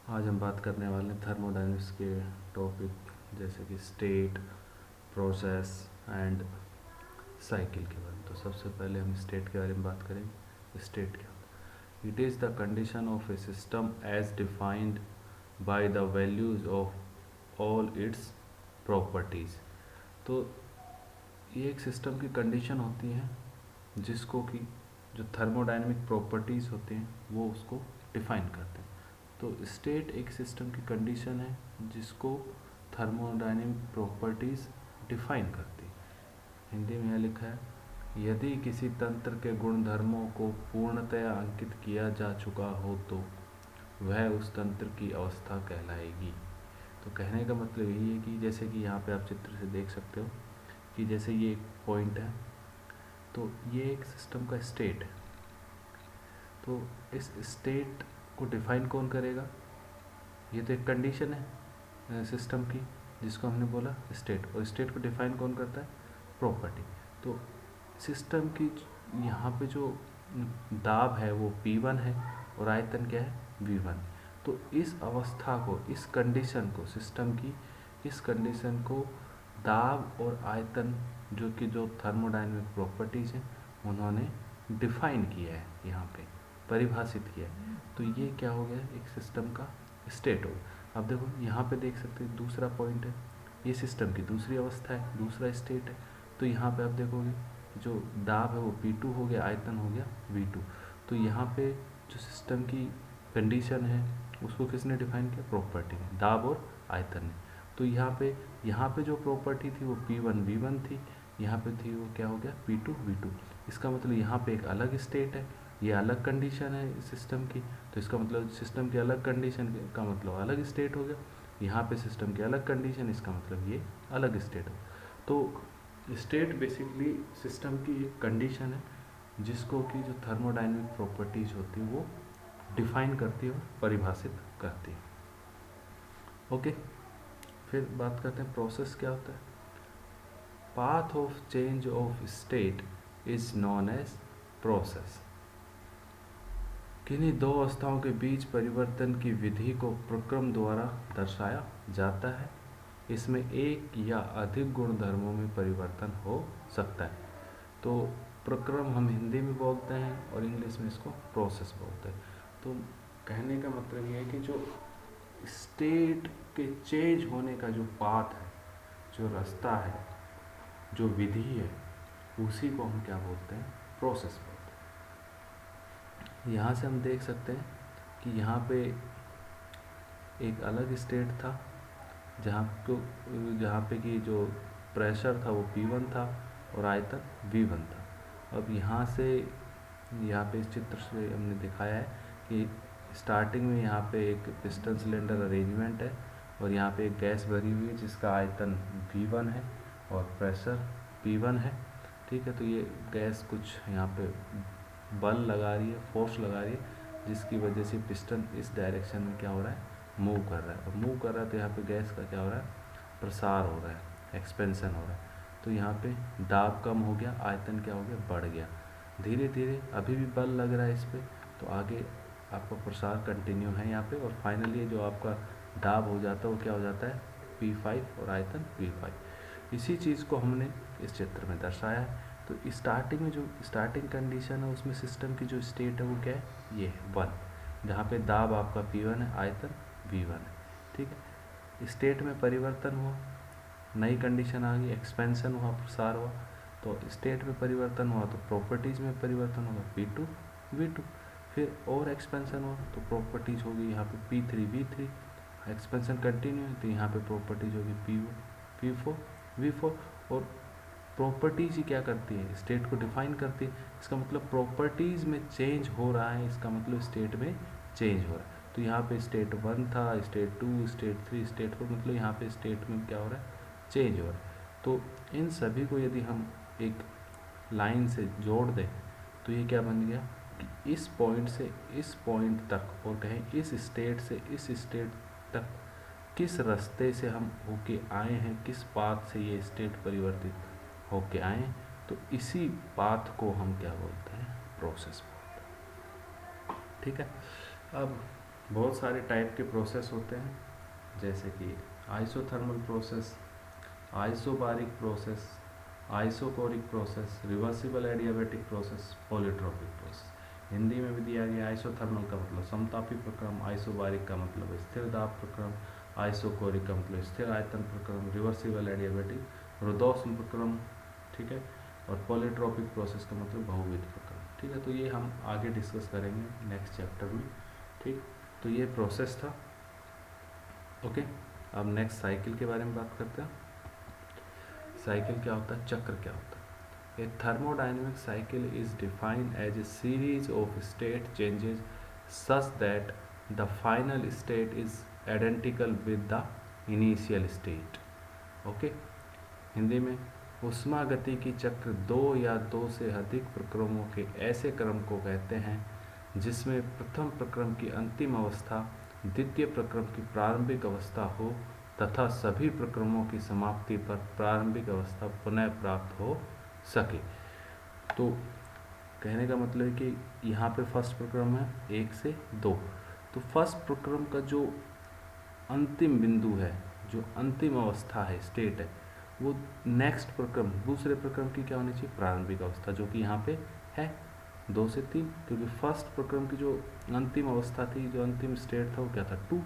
आज हम बात करने वाले हैं थर्मोडायनेमिक्स के टॉपिक जैसे कि स्टेट, प्रोसेस एंड साइकिल के बारे में। तो सबसे पहले हम स्टेट के बारे में बात करेंगे। स्टेट क्या होता है? It is the condition of a system as defined by the values of all its properties. तो ये एक सिस्टम की कंडीशन होती है जिसको कि जो थर्मोडायनेमिक प्रॉपर्टीज़ होते हैं वो उसको डिफाइन करते हैं। तो स्टेट एक सिस्टम की कंडीशन है जिसको थर्मोडायनेमिक प्रॉपर्टीज़ डिफाइन करती है। हिंदी में यह लिखा है, यदि किसी तंत्र के गुणधर्मों को पूर्णतया अंकित किया जा चुका हो तो वह उस तंत्र की अवस्था कहलाएगी। तो कहने का मतलब यही है कि जैसे कि यहाँ पे आप चित्र से देख सकते हो कि जैसे ये एक पॉइंट है, तो ये एक सिस्टम का स्टेट है। तो इस स्टेट को डिफाइन कौन करेगा? ये तो एक कंडीशन है सिस्टम की जिसको हमने बोला स्टेट, और स्टेट को डिफाइन कौन करता है? प्रॉपर्टी। तो सिस्टम की यहाँ पे जो दाब है वो P1 है और आयतन क्या है? V1। तो इस अवस्था को, इस कंडीशन को, सिस्टम की इस कंडीशन को दाब और आयतन जो कि जो थर्मोडायनेमिक प्रॉपर्टीज़ हैं उन्होंने डिफाइन किया है, यहाँ पे परिभाषित किया है। तो ये क्या हो गया? एक सिस्टम का स्टेट हो। अब देखो यहाँ पे देख सकते हैं दूसरा पॉइंट है, ये सिस्टम की दूसरी अवस्था है, दूसरा स्टेट है। तो यहाँ पे आप देखोगे जो दाब है वो P2 हो गया, आयतन हो गया V2। तो यहाँ पे जो सिस्टम की कंडीशन है उसको किसने डिफाइन किया? प्रॉपर्टी ने, दाब और आयतन ने। तो यहाँ पे जो प्रॉपर्टी थी वो P1 V1 थी, यहाँ पे थी वो क्या हो गया? P2 V2। इसका मतलब यहाँ पे एक अलग स्टेट है, ये अलग कंडीशन है सिस्टम की। तो इसका मतलब सिस्टम की अलग कंडीशन का मतलब अलग स्टेट हो गया। यहाँ पे सिस्टम की अलग कंडीशन, इसका मतलब ये अलग स्टेट हो। तो स्टेट बेसिकली सिस्टम की एक कंडीशन है जिसको कि जो थर्मोडायनेमिक प्रॉपर्टीज होती है वो डिफाइन करती है और परिभाषित करती है। ओके, फिर बात करते हैं प्रोसेस क्या होता है। Path of change of state is known as process. किन्हीं दो अवस्थाओं के बीच परिवर्तन की विधि को प्रक्रम द्वारा दर्शाया जाता है। इसमें एक या अधिक गुणधर्मों में परिवर्तन हो सकता है। तो प्रक्रम हम हिंदी में बोलते हैं और इंग्लिश में इसको प्रोसेस बोलते हैं। तो कहने का मतलब ये है कि जो स्टेट के चेंज होने का जो पाथ है, जो रास्ता है, जो विधि है, उसी को हम क्या बोलते हैं? प्रोसेस बोलते हैं। यहाँ से हम देख सकते हैं कि यहाँ पे एक अलग स्टेट था जहाँ पे कि जो प्रेशर था वो P1 था और आयतन V1 था। अब यहाँ पे इस चित्र से हमने दिखाया है कि स्टार्टिंग में यहाँ पे एक पिस्टन सिलेंडर अरेंजमेंट है और यहाँ पे एक गैस भरी हुई है जिसका आयतन V1 है और प्रेशर P1 है। ठीक है, तो ये गैस कुछ यहाँ पे बल लगा रही है, फोर्स लगा रही है, जिसकी वजह से पिस्टन इस डायरेक्शन में क्या हो रहा है? मूव कर रहा है। और मूव कर रहा है तो यहाँ पे गैस का क्या हो रहा है? प्रसार हो रहा है, एक्सपेंशन हो रहा है। तो यहाँ पे दाब कम हो गया, आयतन क्या हो गया? बढ़ गया। धीरे धीरे अभी भी बल लग रहा है इस पर, तो आगे आपका प्रसार कंटिन्यू है यहाँ पे, और फाइनली जो आपका दाब हो जाता है वो क्या हो जाता है? P5 और आयतन V5। इसी चीज़ को हमने इस चित्र में दर्शाया है। तो स्टार्टिंग में जो स्टार्टिंग कंडीशन है उसमें सिस्टम की जो स्टेट है वो क्या है? ये है 1, जहाँ पे दाब आपका P1 है, आयतन V1 है। ठीक है, स्टेट में परिवर्तन हुआ, नई कंडीशन आ गई, एक्सपेंशन हुआ, प्रसार हुआ। तो स्टेट में परिवर्तन हुआ तो प्रॉपर्टीज़ में परिवर्तन होगा P2 V2। फिर और एक्सपेंशन हुआ तो प्रॉपर्टीज़ होगी यहाँ पे P3 V3। एक्सपेंशन कंटिन्यू है तो यहाँ पे प्रॉपर्टीज़ होगी P4 V4। और प्रॉपर्टीज़ ही क्या करती है? स्टेट को डिफाइन करती है। इसका मतलब प्रॉपर्टीज़ में चेंज हो रहा है, इसका मतलब स्टेट में चेंज हो रहा है। तो यहाँ पे स्टेट 1 था, स्टेट 2, स्टेट 3, स्टेट 4, मतलब यहाँ पे स्टेट में क्या हो रहा है? चेंज हो रहा है। तो इन सभी को यदि हम एक लाइन से जोड़ दें तो ये क्या बन गया कि इस पॉइंट से इस पॉइंट तक, और कहें इस स्टेट से इस स्टेट तक, किस रास्ते से हम होके आए हैं, किस पाथ से ये स्टेट परिवर्तित होके आए हैं, तो इसी पाथ को हम क्या बोलते हैं? प्रोसेस बोलते हैं। ठीक है, अब बहुत सारे टाइप के प्रोसेस होते हैं, जैसे कि isothermal process, isobaric process, isochoric process, reversible adiabatic process, polytropic process. Hindi में भी दिया गया आइसोथर्मल का मतलब समतापी प्रक्रम, आइसोबारिक का मतलब स्थिर दाब प्रक्रम, आइसोकोरिक का मतलब स्थिर आयतन प्रक्रम, रिवर्सिबल एडियाबैटिक रुद्धोष्म प्रक्रम, ठीक है, और पॉलीट्रॉपिक प्रोसेस का मतलब बहुविध प्रक्रम, ठीक है। तो ये हम आगे डिस्कस करेंगे नेक्स्ट चैप्टर में, ठीक। तो ये प्रोसेस था, ओके। अब नेक्स्ट साइकिल के बारे में बात करते हैं। साइकिल क्या होता है, चक्र क्या होता है। A thermodynamic cycle is defined as a series of state changes such that the final state is identical with the initial state. Okay, Hindi में ऊष्मागतिकी चक्र दो या दो से अधिक प्रक्रमों के ऐसे क्रम को कहते हैं जिसमें प्रथम प्रक्रम की अंतिम अवस्था द्वितीय प्रक्रम की प्रारंभिक अवस्था हो तथा सभी प्रक्रमों की समाप्ति पर प्रारंभिक अवस्था पुनः प्राप्त हो सके। तो कहने का मतलब है कि यहाँ पे फर्स्ट प्रक्रम है 1 से 2, तो फर्स्ट प्रक्रम का जो अंतिम बिंदु है, जो अंतिम अवस्था है, स्टेट है, वो नेक्स्ट प्रक्रम दूसरे प्रक्रम की क्या होनी चाहिए, प्रारंभिक अवस्था, जो कि यहाँ पे है 2 से 3, क्योंकि फर्स्ट प्रक्रम की जो अंतिम अवस्था थी, जो अंतिम स्टेट था, वो क्या था 2,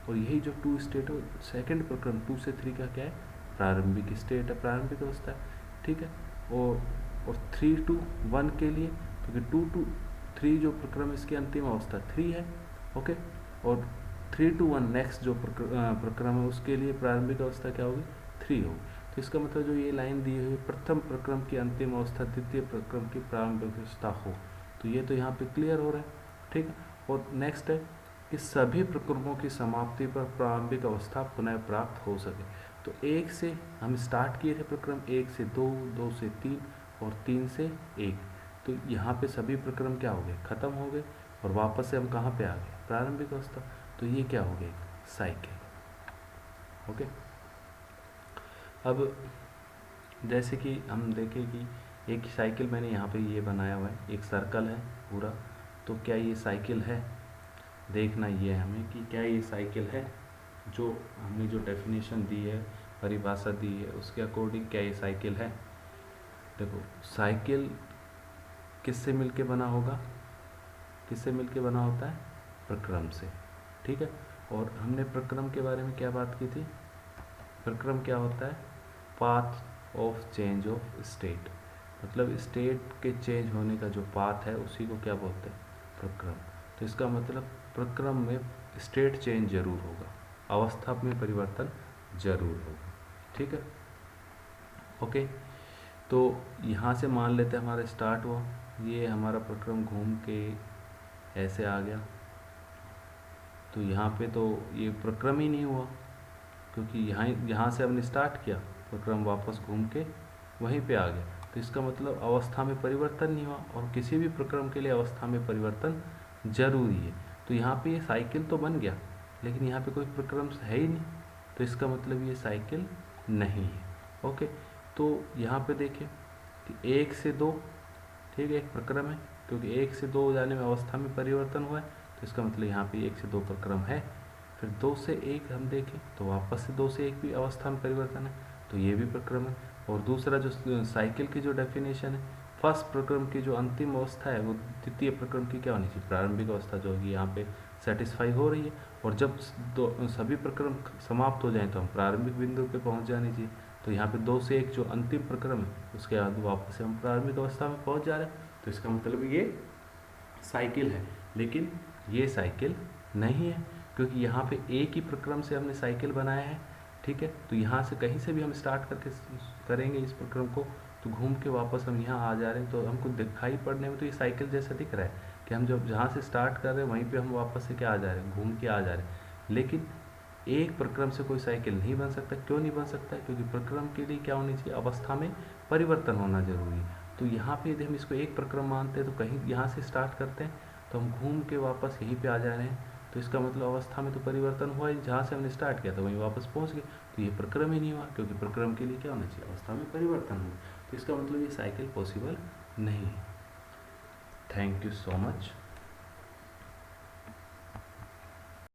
और यही जो 2 स्टेट है सेकेंड प्रक्रम 2 से 3 का क्या है, प्रारंभिक स्टेट है, प्रारंभिक अवस्था है, ठीक है। और 3 to 1 के लिए, क्योंकि 2 to 3 जो प्रक्रम इसकी अंतिम अवस्था 3 है, ओके, और 3 to 1 नेक्स्ट जो प्रक्रम है उसके लिए प्रारंभिक अवस्था क्या होगी, 3 होगी। तो इसका मतलब जो ये लाइन दी हुई है, प्रथम प्रक्रम की अंतिम अवस्था द्वितीय प्रक्रम की प्रारंभिक अवस्था हो, तो ये तो यहाँ पे क्लियर हो रहा है, ठीक है। और नेक्स्ट है कि सभी प्रक्रमों की समाप्ति पर प्रारंभिक अवस्था पुनः प्राप्त हो सके। तो 1 से हम स्टार्ट किए थे प्रक्रम, 1 से 2, 2 से 3 और 3 से 1, तो यहाँ पे सभी प्रक्रम क्या हो गए, खत्म हो गए, और वापस से हम कहाँ पे आ गए, प्रारंभिक अवस्था। तो ये क्या हो गया, साइकिल, ओके। अब जैसे कि हम देखें कि एक साइकिल मैंने यहाँ पे ये बनाया हुआ है, एक सर्कल है पूरा, तो क्या ये साइकिल है, देखना ये है हमें कि क्या ये साइकिल है, जो हमने जो डेफिनेशन दी है, परिभाषा दी है, उसके अकॉर्डिंग क्या ये साइकिल है। देखो साइकिल किससे मिलके बना होगा, किससे मिलके बना होता है, प्रक्रम से, ठीक है। और हमने प्रक्रम के बारे में क्या बात की थी, प्रक्रम क्या होता है, path of change of state, मतलब स्टेट के चेंज होने का जो पाथ है उसी को क्या बोलते हैं, प्रक्रम। तो इसका मतलब प्रक्रम में स्टेट चेंज जरूर होगा, अवस्था में परिवर्तन जरूर होगा, ठीक है, ओके। तो यहाँ से मान लेते हैं हमारा स्टार्ट हुआ, ये हमारा प्रक्रम घूम के ऐसे आ गया, तो यहाँ पे तो ये प्रक्रम ही नहीं हुआ, क्योंकि यहाँ से हमने स्टार्ट किया, प्रक्रम वापस घूम के वहीं पे आ गया, तो इसका मतलब अवस्था में परिवर्तन नहीं हुआ, और किसी भी प्रक्रम के लिए अवस्था में परिवर्तन जरूरी है। तो यहाँ पे ये साइकिल तो बन गया, लेकिन यहाँ पे कोई प्रक्रम है ही नहीं, तो इसका मतलब ये साइकिल नहीं है, ओके। तो यहाँ पे देखिए कि 1 से 2, ठीक है, एक प्रक्रम है, क्योंकि 1 से 2 जाने में अवस्था में परिवर्तन हुआ है, तो इसका मतलब यहाँ पे 1 से 2 प्रक्रम है। फिर 2 से 1 हम देखें तो वापस से 2 से 1 भी अवस्था में परिवर्तन है, तो ये भी प्रक्रम है। और दूसरा जो साइकिल की जो डेफिनेशन है, फर्स्ट प्रक्रम की जो अंतिम अवस्था है वो द्वितीय प्रक्रम की क्या होनी चाहिए, प्रारंभिक अवस्था, जो है यहाँ पे सेटिस्फाई हो रही है, और जब सभी प्रक्रम समाप्त हो जाएं तो हम प्रारंभिक बिंदु पे पहुँच जाने चाहिए। तो यहाँ पे 2 से 1 जो अंतिम प्रक्रम है उसके बाद वापस से हम प्रारंभिक अवस्था में पहुँच जा रहे हैं, तो इसका मतलब ये साइकिल है। लेकिन ये साइकिल नहीं है, क्योंकि यहाँ पे एक ही प्रक्रम से हमने साइकिल बनाया है, ठीक है। तो यहाँ से कहीं से भी हम स्टार्ट करके करेंगे इस प्रक्रम को, तो घूम के वापस हम यहाँ आ जा रहे हैं, तो हमको दिखाई पड़ने में तो ये साइकिल जैसा दिख रहा है कि हम जब जहाँ से स्टार्ट कर रहे हैं वहीं पे हम वापस से क्या आ जा रहे हैं, घूम के आ जा रहे हैं। लेकिन एक प्रक्रम से कोई साइकिल नहीं बन सकता, क्यों नहीं बन सकता, क्योंकि प्रक्रम के लिए क्या होनी चाहिए, अवस्था में परिवर्तन होना जरूरी है। तो यहाँ पे यदि हम इसको एक प्रक्रम मानते हैं, तो कहीं यहाँ से स्टार्ट करते हैं तो हम घूम के वापस यहीं पे आ जा रहे हैं, तो इसका मतलब अवस्था में तो परिवर्तन हुआ ही, जहाँ से हमने स्टार्ट किया था वहीं वापस पहुँच गए, तो ये प्रक्रम ही नहीं हुआ, क्योंकि प्रक्रम के लिए क्या होना चाहिए, अवस्था में परिवर्तन हो। तो इसका मतलब ये साइकिल पॉसिबल नहीं है। Thank you so much.